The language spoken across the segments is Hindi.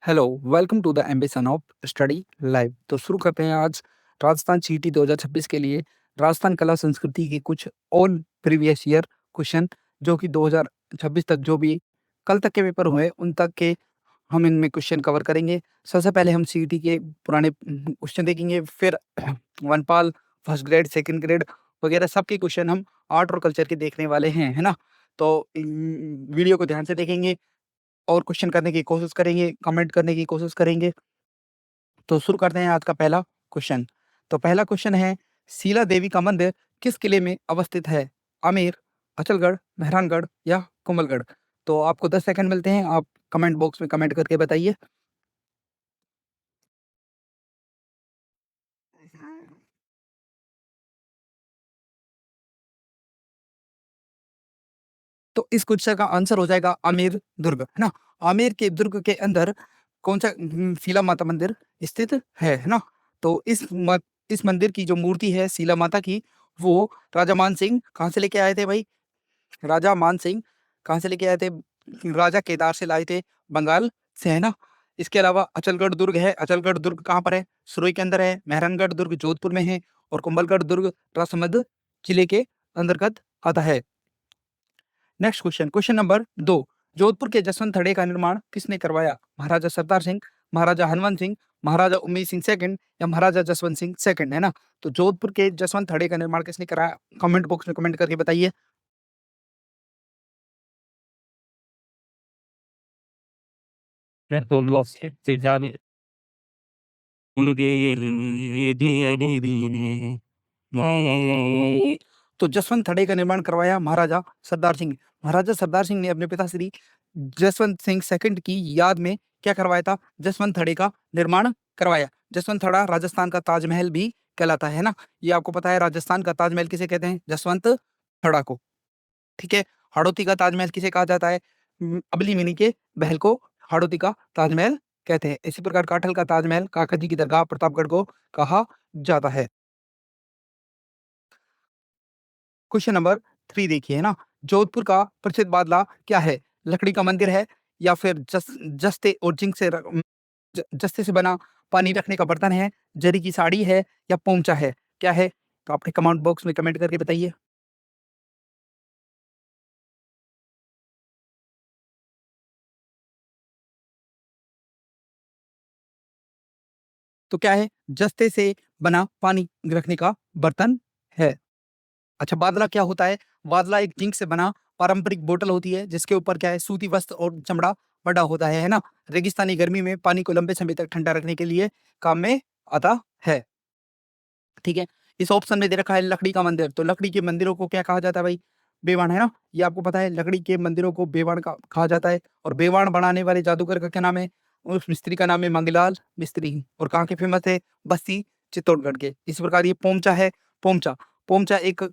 Hello, welcome to the ambition of study live. तो शुरू करते हैं आज राजस्थान सीटी 2026 के लिए राजस्थान कला संस्कृति के कुछ ऑल प्रीवियस ईयर क्वेश्चन जो कि 2026 तक जो भी कल तक के पेपर हुए उन तक के हम इनमें क्वेश्चन कवर करेंगे। सबसे पहले हम सीटी के पुराने क्वेश्चन देखेंगे, फिर वनपाल फर्स्ट ग्रेड सेकंड ग्रेड वगैरह सबके क्वेश्चन हम आर्ट और कल्चर के देखने वाले हैं, है ना। तो वीडियो को ध्यान से देखेंगे और क्वेश्चन करने की कोशिश करेंगे, कमेंट करने की कोशिश करेंगे। तो शुरू करते हैं आज का पहला क्वेश्चन। तो पहला क्वेश्चन है, शीला देवी का मंदिर किस किले में अवस्थित है? आमेर, अचलगढ़, मेहरानगढ़ या कुंभलगढ़? तो आपको 10 सेकंड मिलते हैं, आप कमेंट बॉक्स में कमेंट करके बताइए। तो इस क्वेश्चन का आंसर हो जाएगा आमेर दुर्ग, है ना। आमेर के दुर्ग के अंदर कौन सा शीला माता मंदिर स्थित है ना। तो इस मंदिर की जो मूर्ति है शीला माता की, वो राजा मान सिंह कहाँ से लेके आए थे भाई? राजा मान सिंह कहाँ से लेके आए थे? राजा केदार से लाए थे, बंगाल से, है ना। इसके अलावा अचलगढ़ दुर्ग है। अचलगढ़ दुर्ग कहाँ पर है? सुरई के अंदर है। मेहरानगढ़ दुर्ग जोधपुर में है और कुंभलगढ़ दुर्ग राजसमंद जिले के अंतर्गत आता है। Next question, question number 2। Jodhpur के जसवंत थड़े का निर्माण किसने करवाया? महाराजा सरदार सिंह, महाराजा हनुमान सिंह, महाराजा उम्मीद सिंह सेकंड या महाराजा जसवंत सिंह सेकंड, है ना। तो जोधपुर के जसवंत थड़े का निर्माण किसने कराया? कमेंट बॉक्स में कमेंट करके बताइए। तो जसवंत थड़े का निर्माण करवाया महाराजा सरदार सिंह। महाराजा सरदार सिंह ने अपने पिता श्री जसवंत सिंह सेकंड की याद में क्या करवाया था? जसवंत थड़े का निर्माण करवाया। जसवंत थड़ा राजस्थान का ताजमहल भी कहलाता है ना। ये आपको पता है, राजस्थान का ताजमहल किसे कहते हैं? जसवंत थड़ा को। ठीक है। हाड़ौती का ताजमहल किसे कहा जाता है? अबली मिनी के महल को हाड़ौती का ताजमहल कहते हैं। इसी प्रकार काठल का ताजमहल काका जी की दरगाह प्रतापगढ़ को कहा जाता है। क्वेश्चन नंबर 3 देखिए, है ना। जोधपुर का प्रसिद्ध बादला क्या है? लकड़ी का मंदिर है या फिर जस्ते और जिंक से जस्ते से बना पानी रखने का बर्तन है, जरी की साड़ी है या पोंचा है? क्या है? तो अपने कमेंट बॉक्स में कमेंट करके बताइए। तो क्या है? जस्ते से बना पानी रखने का बर्तन है। अच्छा, बादला क्या होता है? बादला एक जिंक से बना पारंपरिक बोतल होती है जिसके ऊपर क्या है, सूती वस्त्र और चमड़ा बटा होता है ना। रेगिस्तानी गर्मी में पानी को लंबे समय तक ठंडा रखने के लिए काम में आता है। ठीक है। इस ऑप्शन में दे रखा है लकड़ी का मंदिर, तो लकड़ी के मंदिरों को क्या कहा जाता है भाई? बेवाण, है ना। ये आपको पता है, लकड़ी के मंदिरों को बेवाण का कहा जाता है। और बेवाण बनाने वाले जादूगर का क्या नाम है? उस मिस्त्री का नाम है मंगलाल मिस्त्री। और कहाँ के फेमस है? बस्ती चित्तौड़गढ़ के। इस प्रकार ये पोमचा है। पोमचा पोमचा एक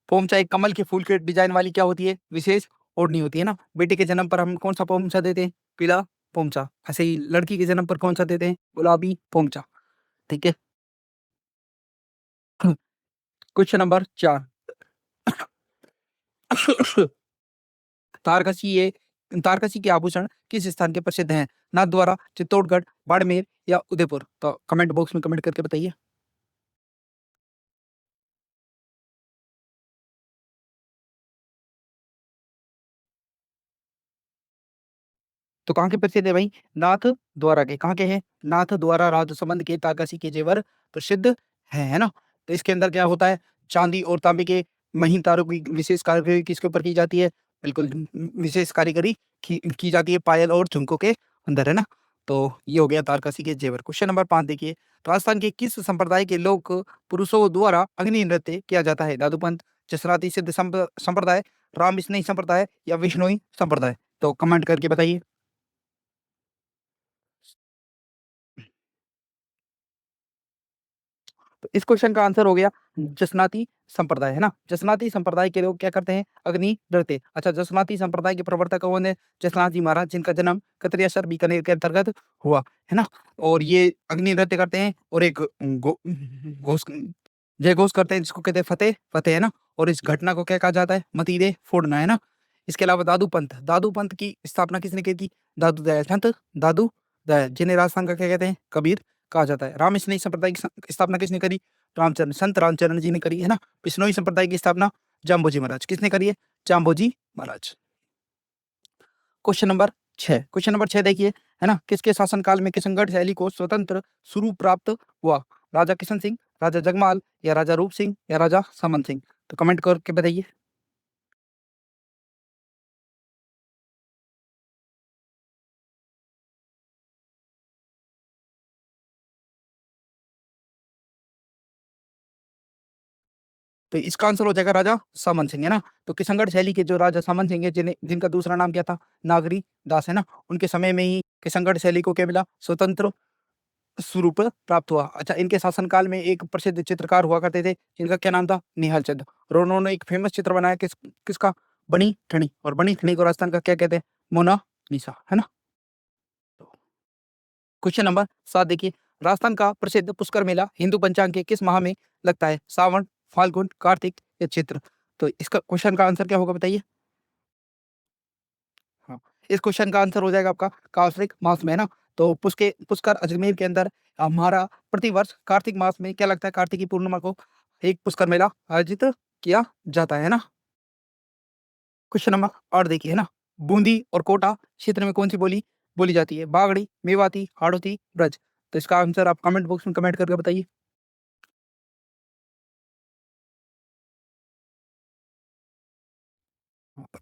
पोमचा एक कमल के फूल के डिजाइन वाली क्या होती है? विशेष ओढ़नी होती है ना। बेटे के जन्म पर हम कौन सा पोमचा देते हैं? पीला पोमचा। ऐसे ही लड़की के जन्म पर कौन सा देते हैं? गुलाबी पोमचा। ठीक है। Question number 4। तारकसी ये तारकसी के आभूषण किस स्थान के प्रसिद्ध हैं? नाथद्वारा, चित्तौड़गढ़, बाड़मेर या उदयपुर? तो कमेंट बॉक्स में कमेंट करके बताइए। तो कहाँ के प्रसिद्ध है भाई? नाथ द्वारा के। कहाँ के हैं? नाथ द्वारा राजसमंद के तारकसी के जेवर प्रसिद्ध है ना। तो इसके अंदर क्या होता है? चांदी और तांबे के महीन तारों की विशेष कारीगरी किसके ऊपर की जाती है? बिल्कुल विशेष कारीगरी की जाती है पायल और झुमकों के अंदर, है ना। तो ये हो गया तारकसी के जेवर। क्वेश्चन नंबर 5 देखिए, राजस्थान के किस संप्रदाय के लोक पुरुषों द्वारा अग्नि नृत्य किया जाता है? दादूपंथ, जसराती सिद्ध संप्रदाय, राम स्नेही संप्रदाय या विष्णुई संप्रदाय? तो कमेंट करके बताइए। तो इस क्वेश्चन का आंसर हो गया जसनाती संप्रदाय, है ना। जसनाती संप्रदाय के लोग क्या करते हैं? अग्नि नृत्य। अच्छा, जसनाती संप्रदाय के प्रवर्तक कौन है? जसनाथ जी महाराज, जिनका जन्म कतरियासर बीकानेर के अंतर्गत हुआ, है ना। और ये अग्नि नृत्य करते हैं और एक घोष जय घोष करते हैं जिसको कहते हैं फतेह फतेह, है ना। और इस घटना को क्या कहा जाता है? मतीरे फोड़ना, है ना। इसके अलावा दादू पंथ, दादू पंथ की स्थापना किसने की थी? दादू दयाल चंद, दादू दयाल, जिन्हें राजस्थान का क्या कहते हैं? कबीर कहा जाता है। राम स्नेही संप्रदाय की स्थापना किसने करी? रामचरण, संत रामचरण जी ने करी है ना। बिश्नोई संप्रदाय की स्थापना जाम्बोजी महाराज, किसने करी है? जाम्बोजी महाराज। क्वेश्चन नंबर 6, क्वेश्चन नंबर 6 देखिए, है ना, किसके शासनकाल में किशनगढ़ शैली को स्वतंत्र स्वरूप प्राप्त हुआ? राजा किशन सिंह, राजा जगमाल, या राजा रूप सिंह, या राजा सामंत सिंह? तो कमेंट करके बताइए। तो इसका आंसर हो जाएगा राजा सामंत सिंह, है ना। तो किशनगढ़ शैली के जो राजा सामंत सिंह है, जिन्हें जिनका दूसरा नाम क्या था? नागरी दास, है ना, उनके समय में ही किशनगढ़ शैली को क्या मिला? स्वतंत्र स्वरूप प्राप्त हुआ। अच्छा, इनके शासनकाल में एक प्रसिद्ध चित्रकार हुआ करते थे, जिनका क्या नाम था? निहाल चंद। और उन्होंने एक फेमस चित्र बनाया, किसका? बनी ठनी, और बनी ठनी को राजस्थान का क्या कहते हैं? मोनालिसा, है ना। क्वेश्चन नंबर 7 देखिए, राजस्थान का प्रसिद्ध पुष्कर मेला हिंदू पंचांग के किस माह में लगता है? सावन, फाल्गुन, कार्तिक, या चैत्र? तो इसका क्वेश्चन का आंसर क्या होगा बताइए। हाँ, इस क्वेश्चन का आंसर हो जाएगा आपका कार्तिक मास में, है ना। तो पुष्कर अजमेर के अंदर हमारा प्रतिवर्ष कार्तिक मास में क्या लगता है? कार्तिक की पूर्णिमा को एक पुष्कर मेला आयोजित किया जाता है ना। क्वेश्चन नंबर 8 देखिए, है ना, बूंदी और कोटा क्षेत्र में कौन सी बोली बोली जाती है? बागड़ी, मेवाती, हाड़ौती, ब्रज? तो इसका आंसर आप कमेंट बॉक्स में कमेंट करके बताइए।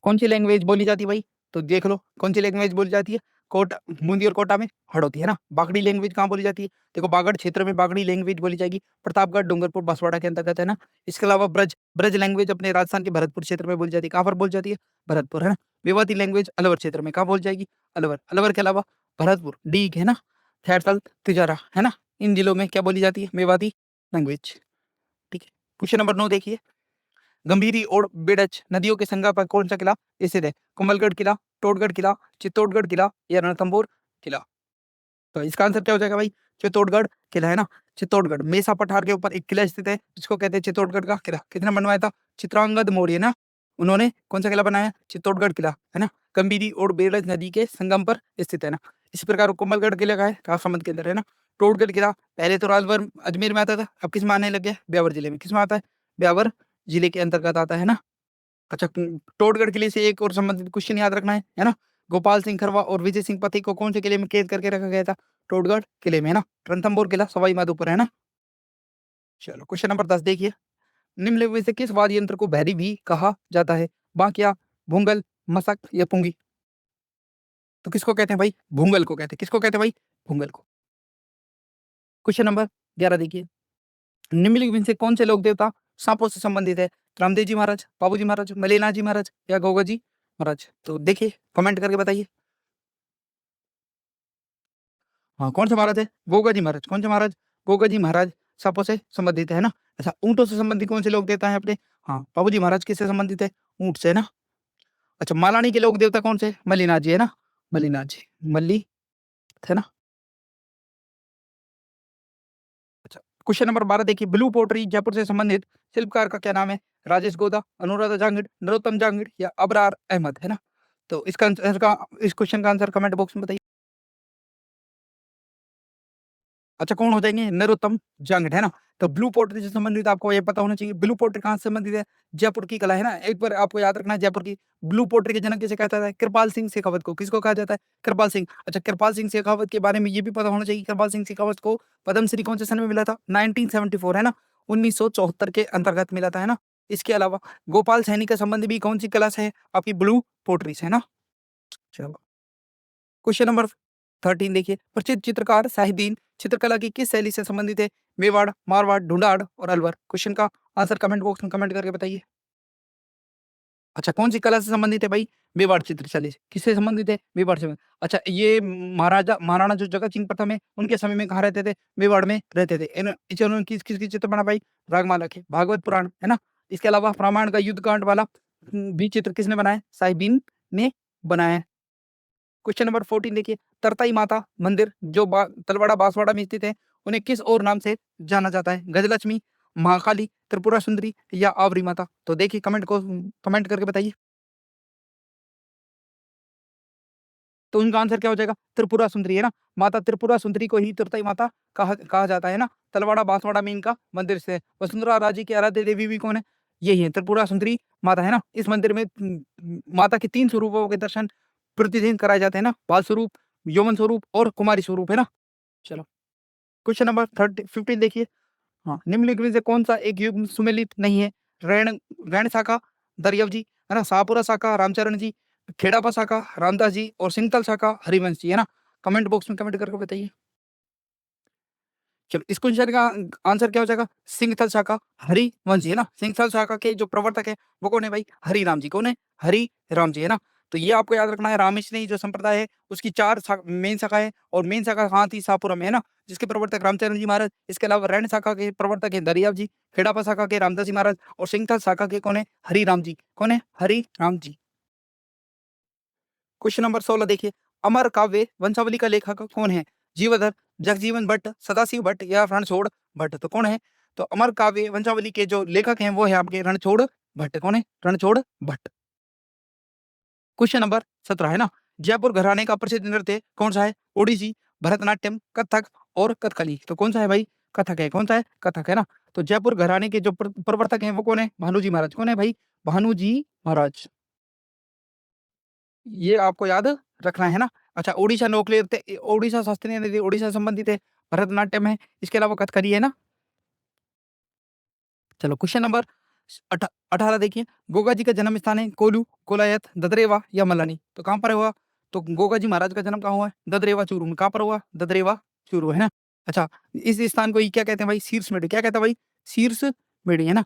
कौन सी लैंग्वेज बोली जाती है भाई? तो देख लो कौन सी लैंग्वेज बोली जाती है। कोटा, बूंदी और कोटा में हड़ौती, है ना। बागड़ी लैंग्वेज कहाँ बोली जाती है? देखो, बागड़ क्षेत्र में बागड़ी लैंग्वेज बोली जाएगी, प्रतापगढ़, डूंगरपुर, बांसवाड़ा के अंतर्गत, है ना। इसके अलावा ब्रज ब्रज लैंग्वेज अपने राजस्थान के भरतपुर क्षेत्र में बोली जाती है। कहाँ पर बोली जाती है? भरतपुर, है ना। मेवाती लैंग्वेज अलवर क्षेत्र में कहाँ बोली जाएगी? अलवर। अलवर के अलावा भरतपुर, डीग, है ना, खैरथल, तिजारा, है ना, इन जिलों में क्या बोली जाती है? मेवाती लैंग्वेज। ठीक है। क्वेश्चन नंबर 9 देखिए, गंभीरी और बेडच नदियों के संगम पर कौन सा किला स्थित है? कुंभलगढ़ किला, टोटगढ़ किला, चित्तौड़गढ़ किला, या रणथंभौर किला? तो इसका आंसर क्या हो जाएगा भाई? चित्तौड़गढ़ किला, है ना। चित्तौड़गढ़ मेसा पठार के ऊपर एक किला स्थित है, जिसको कहते हैं चित्तौड़गढ़ का किला। किसने बनवाया था? चित्रांगद मौर्य ना। उन्होंने कौन सा किला बनाया? चित्तौड़गढ़ किला, है ना। गंभीरी और बेड़ज नदी के संगम पर स्थित है ना। इसी प्रकार कुंभलगढ़ किला का है राजसमंद के अंदर, है ना। टोटगढ़ किला पहले तो राजभर अजमेर में आता था, अब किस में आने लग गया? ब्यावर जिले में। किस में आता है? ब्यावर जिले के अंतर्गत आता है ना। अच्छा, टोटगढ़ किले से एक और संबंधित क्वेश्चन याद रखना है ना। गोपाल सिंह खरवा और विजय सिंह पति को कौन से किले में कैद करके रखा गया था? टोटगढ़ किले में, है ना। रणथंभौर किला सवाई माधोपुर, है ना। चलो, क्वेश्चन नंबर 10 देखिए, निम्नलिखित में से किस वाद्य यंत्र को भैरी भी कहा जाता है? बांकिया, भूंगल, मसक, या पुंगी? तो किसको कहते हैं भाई? भूंगल को कहते हैं। किसको कहते हैं भाई? भूंगल को। क्वेश्चन नंबर 11 देखिए, निम्नलिखित में से कौन से लोक देवता सांपों से संबंधित है? रामदेव जी महाराज, बाबूजी महाराज, मलेनाथ जी महाराज, या गोगा जी महाराज? तो देखिए, कमेंट करके बताइए। हाँ, कौन से महाराज है? गोगा जी महाराज। कौन से महाराज? गोगा जी महाराज सांपों से संबंधित है ना। अच्छा, ऊंटों से संबंधित कौन से लोग देवता है अपने? हाँ, बाबूजी महाराज किससे संबंधित है? ऊंट से, है ना। अच्छा, मालानी के लोक देवता कौन से? मल्लीनाथ जी, है ना। मल्लीनाथ जी, मल्ली, है ना। अच्छा, क्वेश्चन नंबर 12 देखिए, ब्लू पोट्री जयपुर से संबंधित शिल्पकार का क्या नाम है? राजेश गोदा, अनुराधा जांगिड़, नरोत्तम जांगिड़, या अबरार अहमद, है ना। तो इसका आंसर का इस क्वेश्चन का आंसर कमेंट बॉक्स में बताइए। अच्छा, कौन हो जाएँगे? नरोत्तम जांगिड़, है ना। तो ब्लू पोट्री से संबंधित आपको ये पता होना चाहिए, ब्लू पोट्री कहाँ से संबंधित है? जयपुर की कला, है ना। एक बार आपको याद रखना है, जयपुर की ब्लू पोट्री के जनक किसे कहता है? कृपाल सिंह शेखावत को। किसको कहा जाता है? कृपाल सिंह। अच्छा, कृपाल सिंह शेखावत के बारे में ये भी पता होना चाहिए, कृपाल सिंह शेखावत को पद्मश्री कौन से सन में मिला था? 1974, है ना। 1974 के अंतर्गत मिला था, है ना। इसके अलावा गोपाल सैनी का संबंध भी कौन सी कला से है? आपकी ब्लू पोट्री से, है ना। चलो, क्वेश्चन नंबर 13 देखिए, प्रसिद्ध चित्रकार शाहिदीन चित्रकला की किस शैली से संबंधित है? मेवाड़, मारवाड़, ढूंढाड़, और अलवर? क्वेश्चन का आंसर कमेंट बॉक्स में कमेंट करके बताइए। अच्छा, कौन सी कला से संबंधित है भाई? मेवाड़ चित्र शैली से। किससे संबंधित है? मेवाड़ से। अच्छा, ये महाराजा महाराणा जो जगत सिंह प्रथम है, उनके समय में कहाँ रहते थे? मेवाड़ में रहते थे। इन्होंने किस किसकी चित्र बना भाई? रागमाला के, भागवत पुराण, है ना। इसके अलावा रामायण का युद्ध कांड वाला भी चित्र किसने बनाया? साहिबीन ने बनाया है। क्वेश्चन नंबर 14 देखिए, तरताई माता मंदिर जो तलवाड़ा बांसवाड़ा में स्थित है, उन्हें किस और नाम से जाना जाता है? गजलक्ष्मी, महाकाली, त्रिपुरा सुंदरी, या आवरी माता? तो देखिए, कमेंट करके बताइए। तो उनका आंसर क्या हो जाएगा? त्रिपुरा सुंदरी है ना। माता त्रिपुरा सुंदरी को ही त्रितई माता कहा जाता है ना। तलवाड़ा बांसवाड़ा में इनका मंदिर स्थित है। वसुंधरा राजे की आराध्य देवी भी कौन है? यही है, त्रिपुरा सुंदरी माता है ना। इस मंदिर में माता के 3 स्वरूपों के दर्शन प्रतिदिन कराए जाते हैं ना, बाल स्वरूप, यौवन स्वरूप और कुमारी स्वरूप है ना। चलो क्वेश्चन नंबर 15 देखिए। हाँ, निम्नलिखित में से कौन सा एक युग्म सुमेलित नहीं है? रैण रैण शाखा दरियव जी है ना, शाहपुरा शाखा रामचरण जी, खेड़ापा शाखा रामदास जी और सिंगतल शाखा हरिवंश जी है ना। कमेंट बॉक्स में कमेंट करके बताइए। चलो इस क्वेश्चन का आंसर क्या हो जाएगा? सिंगथल शाखा हरिवंश जी है ना। सिंगथल शाखा के जो प्रवर्तक है वो कौन है भाई? हरि राम जी। कौन है? हरि राम जी है ना। तो ये आपको याद रखना है। रामेश्वरी जो संप्रदाय है उसकी 4 मेन शाखा है और मेन शाखा कहाँ थी? शाहपुरा में है ना, जिसके प्रवर्तक रामचरण जी महाराज। इसके अलावा रैण शाखा के प्रवर्तक है दरियाव जी, खेड़ापा शाखा के रामदास जी महाराज और सिंगथल शाखा के कौन है? हरि राम जी। कौन है? हरि राम जी। क्वेश्चन नंबर 16 देखिए। अमर काव्य वंशावली का लेखक कौन है? जीवधर, जगजीवन भट्ट, सदाशिव भट्ट या रणछोड़ भट्ट। तो कौन है? तो अमर काव्य वंशावली के जो लेखक हैं वो है आपके रणछोड़ भट्ट। कौन है? रणछोड़ भट्ट। क्वेश्चन नंबर 17 है ना। जयपुर घराने का प्रसिद्ध नृत्य कौन सा है? ओडिसी, भरतनाट्यम, कथक और कथकली। तो कौन सा है भाई? कथक है। कौन सा है? कथक है ना। तो जयपुर घराने के जो प्रवर्तक हैं वो कौन है? भानुजी महाराज। कौन है भाई? भानुजी महाराज। ये आपको याद रखना है ना। अच्छा, ओडिशा लोक नृत्य, ओडिशा शास्त्रीय नृत्य ओडिशा से संबंधित है, भरतनाट्यम है, इसके अलावा कथकली है ना। चलो क्वेश्चन नंबर 18 देखिए। गोगा जी का जन्म स्थान है कोलू, कोलायत, ददरेवा या मलानी। तो कहाँ पर हुआ? तो गोगा जी महाराज का जन्म कहाँ हुआ है? ददरेवा चूरू में। कहाँ पर हुआ? ददरेवा चूरू है ना। अच्छा, इस स्थान को ये क्या कहते हैं भाई? शीर्ष मेढ़ी। क्या कहता है भाई? शीर्ष मेढ़ी है ना।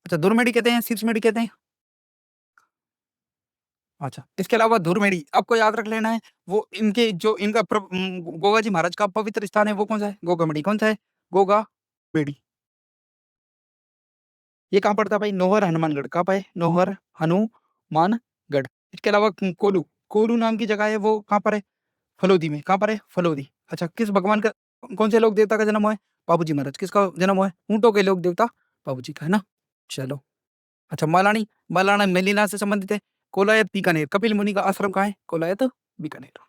अच्छा, दुर्मेढ़ी कहते हैं, शीर्ष मेढ़ी कहते हैं। अच्छा, इसके अलावा धुरमेड़ी आपको याद रख लेना है। वो इनके जो इनका गोगा जी महाराज का पवित्र स्थान है वो कौन सा है? गोगामड़ी। कौन सा है? गोगामड़ी। ये कहाँ पड़ता है भाई? नौहर हनुमानगढ़। कहाँ पे है? नौहर हनुमानगढ़। इसके अलावा कोलू, कोलू नाम की जगह है वो कहाँ पर है? फलोदी में। कहाँ पर है? फलोदी। अच्छा, किस भगवान का, कौन से लोक देवता का जन्म हुआ है? बाबूजी महाराज। किसका जन्म हुआ है? ऊंटों के लोक देवता बाबूजी का है ना। चलो, अच्छा मलानी, मलाना मेलिना से संबंधित है। कोलायत बीकानेर, कपिल मुनि का आश्रम कहाँ है? कोलायत बीकानेर।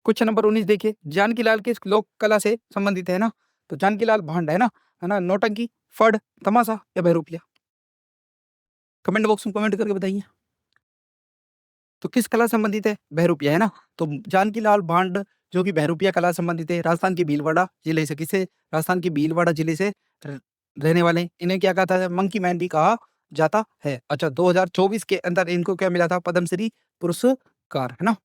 क्वेश्चन नंबर 19 देखिए। जानकी लाल किस लोक कला से संबंधित है ना। तो जानकी लाल भांड है ना, नौटंकी, फड़, तमाशा या बहरूपिया। कमेंट बॉक्स में कमेंट करके बताइए। तो किस कला संबंधित है? बहरूपिया है ना। तो जानकी लाल भांड जो कि बहरूपिया कला संबंधित है, राजस्थान के भीलवाड़ा जिले से। किसे? राजस्थान के भीलवाड़ा जिले से रहने वाले हैं। इन्हें क्या कहता है? मंकी मैन भी कहा जाता है। अच्छा, 2024 के अंदर इनको क्या मिला था? पद्मश्री पुरस्कार है ना।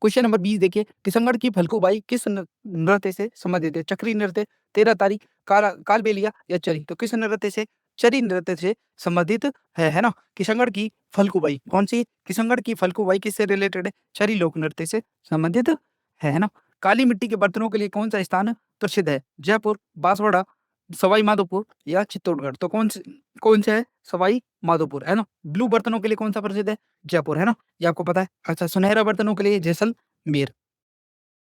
क्वेश्चन नंबर 20 देखिए। किशनगढ़ की फलकूबाई किस नृत्य से संबंधित है? चक्री नृत्य, तेरह तारी, कालबेलिया या चरी। तो किस नृत्य से? चरी नृत्य से संबंधित है ना। किशनगढ़ की फलकूबाई कौन सी? किशनगढ़ की फलकूबाई किससे रिलेटेड है? चरी लोक नृत्य से संबंधित है ना। काली मिट्टी के बर्तनों के लिए कौन सा स्थान प्रसिद्ध है? जयपुर, बांसवाड़ा, सवाई माधोपुर या चित्तौड़गढ़। तो कौन सा है? सवाई माधोपुर है ना। ब्लू बर्तनों के लिए कौन सा प्रसिद्ध है? जयपुर है ना। ये आपको पता है। अच्छा, सुनहरा बर्तनों के लिए जैसलमेर।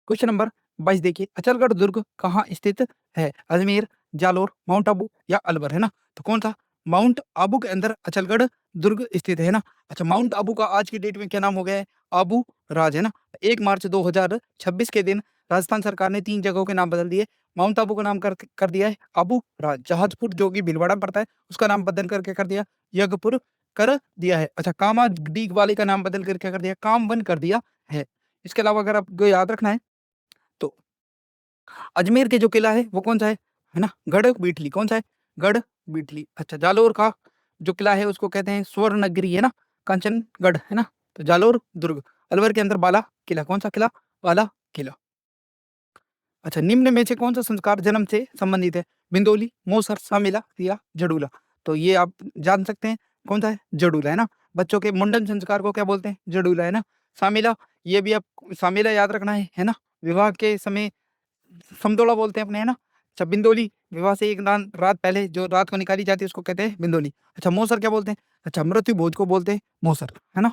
क्वेश्चन नंबर 22 देखिए। अचलगढ़ दुर्ग कहाँ स्थित है? अजमेर, जालोर, माउंट आबू या अलवर है ना। तो कौन सा? माउंट आबू के अंदर अचलगढ़ दुर्ग स्थित है ना। अच्छा, माउंट आबू का आज की डेट में क्या नाम हो गया है? आबू राज है ना। 1 मार्च 2026 के दिन राजस्थान सरकार ने 3 जगहों के नाम बदल दिए। माउंट आबू का नाम कर दिया है आबू राज। जहाजपुर जो कि भीलवाड़ा में पड़ता है उसका नाम बदल करके कर दिया यज्ञपुर कर दिया है। अच्छा, कामा डीग वाले का नाम बदल करके कर दिया कामवन कर दिया है। इसके अलावा अगर आपको याद रखना है तो अजमेर के जो किला है वो कौन सा है ना? गढ़ बीटली। कौन सा है? गढ़ बीटली। अच्छा, जालोर का जो किला है उसको कहते हैं स्वर्ण नगरी है ना, कंचनगढ़ है ना। तो जालोर दुर्ग। अलवर के अंदर बाला किला। कौन सा किला? बाला किला। अच्छा, निम्न में से कौन सा संस्कार जन्म से संबंधित है? बिंदोली, मोसर, सामेला या जडूला। तो ये आप जान सकते हैं कौन सा है? जडूला है ना। बच्चों के मुंडन संस्कार को क्या बोलते हैं? जडूला है ना। सामेला, ये भी आप सामेला याद रखना है ना। विवाह के समय समदोड़ा बोलते हैं अपने है ना। अच्छा, बिंदोली विवाह से एक रात पहले जो रात को निकाली जाती है उसको कहते हैं बिंदोली। अच्छा, मोसर क्या बोलते हैं? अच्छा, मृत्यु भोज को बोलते हैं मोसर है ना।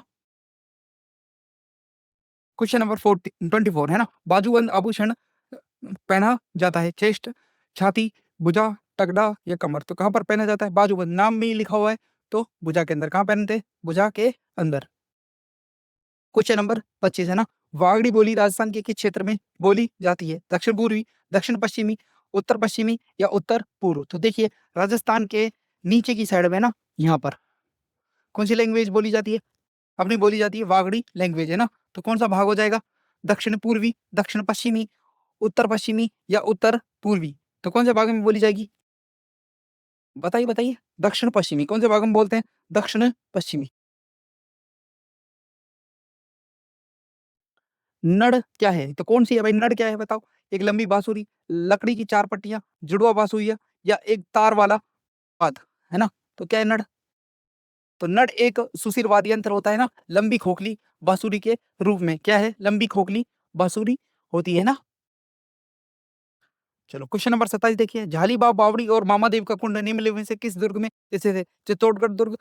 क्वेश्चन नंबर 24 है ना। बाजूबंद आभूषण पहना जाता है? चेस्ट, छाती, भुजा, टकला या कमर। तो कहाँ पर पहना जाता है? बाजूबंद नाम में ही लिखा हुआ है तो भुजा के अंदर। कहाँ पहनते हैं? भुजा के अंदर। क्वेश्चन नंबर 25 है ना, वागड़ी बोली राजस्थान के किस क्षेत्र में बोली जाती है? दक्षिण पूर्वी, दक्षिण पश्चिमी, उत्तर पश्चिमी या उत्तर पूर्व? तो देखिए राजस्थान के नीचे की साइड में ना, यहाँ पर कौन सी लैंग्वेज बोली जाती है? अपनी बोली जाती है वागड़ी लैंग्वेज है ना। तो कौन सा भाग हो जाएगा? दक्षिण पूर्वी, दक्षिण पश्चिमी, उत्तर पश्चिमी या उत्तर पूर्वी? तो कौन से भाग में बोली जाएगी? बताइए बताइए। दक्षिण पश्चिमी। कौन से भाग में बोलते हैं? दक्षिण पश्चिमी। नड़ क्या है? तो कौन सी है भाई? नड़ क्या है बताओ? एक लंबी बांसुरी, लकड़ी की चार पट्टियां, जुड़वा बांसुरिया या एक तार वाला वाद, है ना? तो क्या है नड़? तो नड़ एक सुशीर वाद्य यंत्र होता है ना, लंबी खोखली बांसुरी के रूप में। क्या है? लंबी खोखली बांसुरी होती है ना। चलो क्वेश्चन नंबर 27 देखिए, झालीबाग बावड़ी और मामादेव का कुंड निम्नलिखित में से किस दुर्ग में स्थित है? चित्तौड़गढ़ दुर्ग,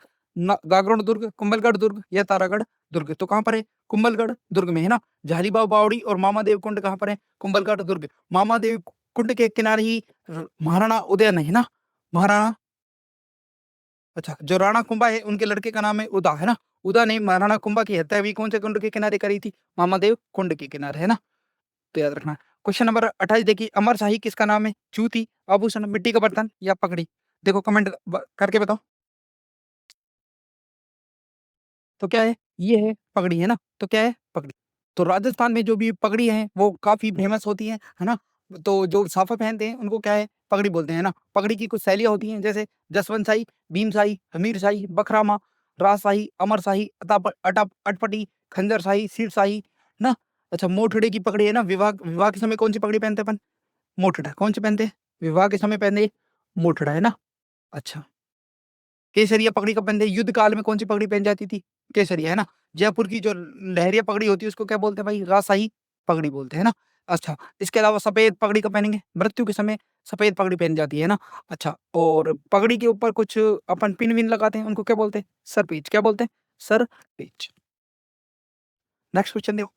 गागरोन दुर्ग, कुंभलगढ़ दुर्ग या तारागढ़ दुर्ग? तो कहाँ पर है? कुंभलगढ़ दुर्ग में है ना। झालीबाग बावड़ी और मामादेव कुंड कहाँ पर है? कुंभलगढ़ दुर्ग। मामादेव कुंड के किनारे ही महाराणा उदयन है ना। महाराणा, अच्छा, जो राणा कुंभा है उनके लड़के का नाम है उदा, है ना। उदा ने महाराणा कुंभा की हत्या भी कौन से कुंड के किनारे करी थी? मामादेव कुंड के किनारे, है ना। तो याद रखना। क्वेश्चन नंबर 28 देखिए, अमर शाही किसका नाम है? जूती, आभूषण, मिट्टी का बर्तन या पगड़ी? देखो कमेंट करके बताओ। तो क्या है? ये है पगड़ी, है ना। तो क्या है? पगड़ी। तो राजस्थान में जो भी पगड़ी है वो काफी फेमस होती है ना। तो जो साफा पहनते हैं उनको क्या है? पगड़ी बोलते हैं ना। पगड़ी की कुछ शैलियां होती हैं, जैसे जसवंत शाही, भीम शाही, हमीर शाही, बखरामा, राजशाही, अमर शाही, अटपटी, खंजर शाही, सीर शाही ना। अच्छा, मोठड़े की पगड़ी है ना। विवाह विवाह के समय कौन सी पगड़ी पहनते हैं अपन? मोठड़ा। कौन से पहनते हैं? विवाह के समय पहनते हैं मोठड़ा, है ना। अच्छा, केसरिया पगड़ी कब पहनते हैं? युद्ध काल में कौन सी पगड़ी पहन जाती थी? केसरिया, है ना। जयपुर की जो लहरिया पगड़ी होती है उसको क्या बोलते हैं भाई? राजशाही पगड़ी बोलते हैं ना। अच्छा, इसके अलावा सफेद पगड़ी कब पहनेंगे? मृत्यु के समय सफेद पगड़ी पहनी जाती है ना। अच्छा, और पगड़ी के ऊपर कुछ अपन पिन विन लगाते हैं, उनको क्या बोलते हैं? सरपीच। क्या बोलते हैं? सरपीच। नेक्स्ट क्वेश्चन देखो,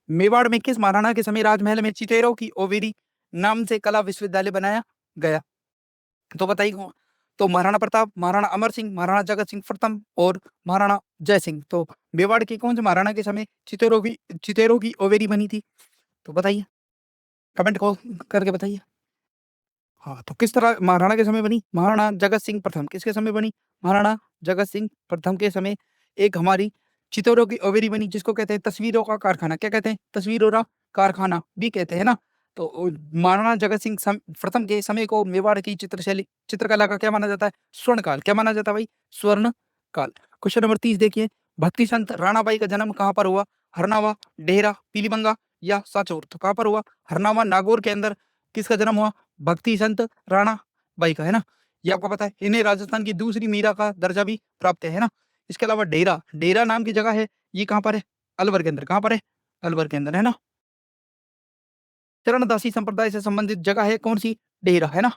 मेवाड़ में किस महाराणा के समय राजमहल में चितेरों की ओवेरी नाम से कला विश्वविद्यालय बनाया गया? तो बताइए कौन? तो महाराणा प्रताप, महाराणा अमर सिंह, महाराणा जगत सिंह प्रथम और महाराणा जय सिंह। तो मेवाड़ के कौन से महाराणा के समय चितेरों की ओवेरी बनी थी? तो बताइए, कमेंट को करके बताइए। हाँ, तो किस तरह महाराणा के समय बनी? महाराणा जगत सिंह प्रथम। किसके समय बनी? महाराणा जगत सिंह प्रथम के समय एक हमारी चित्तौरों की ओवेरी बनी, जिसको कहते हैं तस्वीरों का कारखाना। क्या कहते हैं? तस्वीरों का कारखाना भी कहते हैं ना। तो महाराणा जगत सिंह प्रथम के समय को मेवाड़ की चित्रशैली चित्रकला का क्या माना जाता है? स्वर्ण काल। क्या माना जाता है भाई? स्वर्ण काल। क्वेश्चन नंबर 30 देखिए, भक्ति संत राणाबाई का जन्म कहाँ पर हुआ? हरनावा, डेहरा, पीलीबंगा या साचौर? तो कहाँ पर हुआ? हरनावा, नागौर के अंदर किसका जन्म हुआ? भक्ति संत राणा बाई का, है ना। ये आपको पता है। इन्हें राजस्थान की दूसरी मीरा का दर्जा भी प्राप्त है ना। इसके अलावा डेरा, डेरा नाम की जगह है, ये कहाँ पर है? अलवर के अंदर। कहाँ पर है? अलवर के अंदर, है ना। चरणदासी संप्रदाय से संबंधित जगह है कौन सी? डेरा, है ना।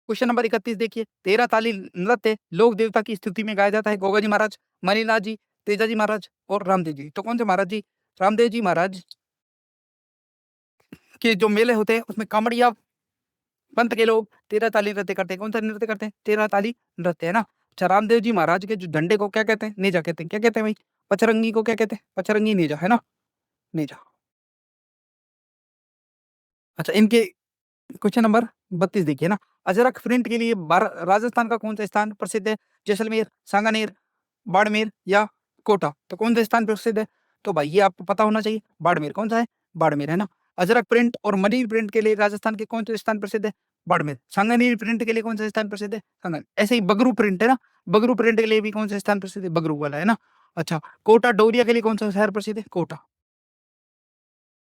क्वेश्चन नंबर 31 देखिए, तेरह ताली नृत्य लोक देवता की स्तुति में गाया जाता है। गोगा जी महाराज, मणिनाथ जी, तेजाजी महाराज और रामदेव जी। तो कौन से महाराज जी? रामदेव जी महाराज के जो मेले होते हैं उसमें कांवड़िया पंथ के लोग तेरह ताली नृत्य करते हैं। कौन सा नृत्य करते हैं? तेरह ताली नृत्य, है ना। अच्छा, रामदेव जी महाराज के जो डंडे को क्या कहते हैं? नेजा कहते हैं। क्या कहते हैं भाई? पचरंगी को क्या कहते हैं? पचरंगी नेजा, है ना। नेजा। अच्छा, इनके क्वेश्चन नंबर 32 देखिए ना, अजरक प्रिंट के लिए राजस्थान का कौन सा स्थान प्रसिद्ध है? जैसलमेर, सांगानेर, बाड़मेर या कोटा? तो कौन सा स्थान प्रसिद्ध है? तो भाई ये आपको पता होना चाहिए। बाड़मेर। कौन सा है? बाड़मेर, है ना। अजरक प्रिंट और मनीर प्रिंट के लिए राजस्थान के कौन से स्थान प्रसिद्ध है? बाड़मेर। सांगानेर प्रिंट के लिए कौन सा स्थान प्रसिद्ध है? सांगानेर। ऐसे ही बगरू प्रिंट है ना, बगरू प्रिंट के लिए भी कौन सा स्थान प्रसिद्ध है? बगरू वाला, है ना। अच्छा, कोटा डोरिया के लिए कौन सा शहर प्रसिद्ध है? कोटा।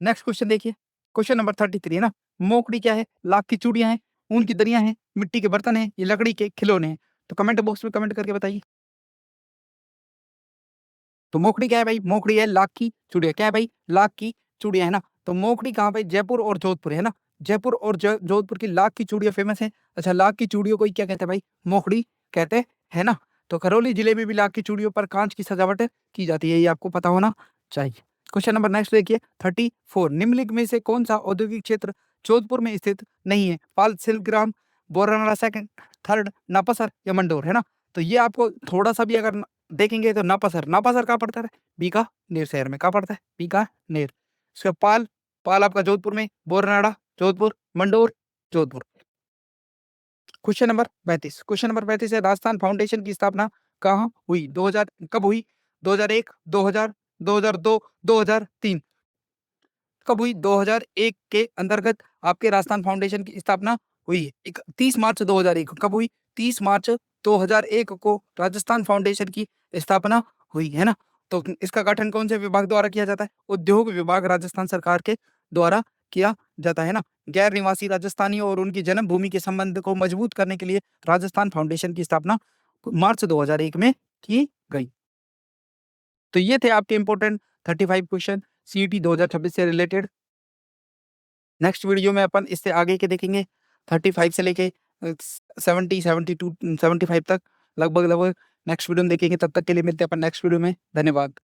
नेक्स्ट क्वेश्चन देखिए, क्वेश्चन नंबर 33 है ना, मोकड़ी क्या है? लाख की चूड़ियां हैं, ऊन की दरियां हैं, मिट्टी के बर्तन हैं, ये लकड़ी के खिलौने हैं? तो कमेंट बॉक्स में कमेंट करके बताइए। तो मोकड़ी क्या है भाई? मोकड़ी है लाख की चूड़िया। क्या है भाई? लाख की चूड़िया, है ना। तो मोकड़ी कहाँ भाई? जयपुर और जोधपुर, है ना। जयपुर और जोधपुर की लाख की चूड़िया फेमस है। अच्छा, लाख की चूड़ियों को ही क्या कहते हैं भाई? मोकड़ी कहते हैं ना। तो करौली जिले में भी लाख की चूड़ियों पर कांच की सजावट की जाती है, ये आपको पता होना चाहिए। क्वेश्चन नंबर नेक्स्ट देखिए, 34, निम्नलिखित में से कौन सा औद्योगिक क्षेत्र जोधपुर में स्थित नहीं है? पाल सिल्कग्राम, बोरानाला सेकंड, थर्ड, नापासर या मंडोर, है ना। तो ये आपको थोड़ा सा भी अगर देखेंगे तो नापासर कहाँ पड़ता है? बीकानेर शहर में। कहाँ पड़ता है? बीकानेर। उसके बाद पाल आपका जोधपुर में, बोरनाड़ा जोधपुर, मंडोर जोधपुर। क्वेश्चन नंबर 35 है, राजस्थान फाउंडेशन की स्थापना कहाँ हुई? 2000 कब हुई? 2001, 2000, 2002, 2003। कब हुई? 2001 के अंतर्गत आपके राजस्थान फाउंडेशन की स्थापना हुई है। 30 मार्च 2001। कब हुई? 30 मार्च 2001 को राजस्थान फाउंडेशन की स्थापना हुई है ना। तो इसका गठन कौन से विभाग द्वारा किया जाता है? उद्योग विभाग राजस्थान सरकार के द्वारा किया जाता है ना। गैर निवासी राजस्थानियों और उनकी जन्मभूमि के संबंध को मजबूत करने के लिए राजस्थान फाउंडेशन की स्थापना मार्च 2001 में की गई। तो ये थे आपके इंपॉर्टेंट 35 क्वेश्चन सीईटी 2026 से रिलेटेड। नेक्स्ट वीडियो में अपन इससे आगे के देखेंगे 35 से लेके 70, 72, 75 तक लगभग। नेक्स्ट वीडियो में देखेंगे। तब तक के लिए मिलते हैं अपन नेक्स्ट वीडियो में। धन्यवाद।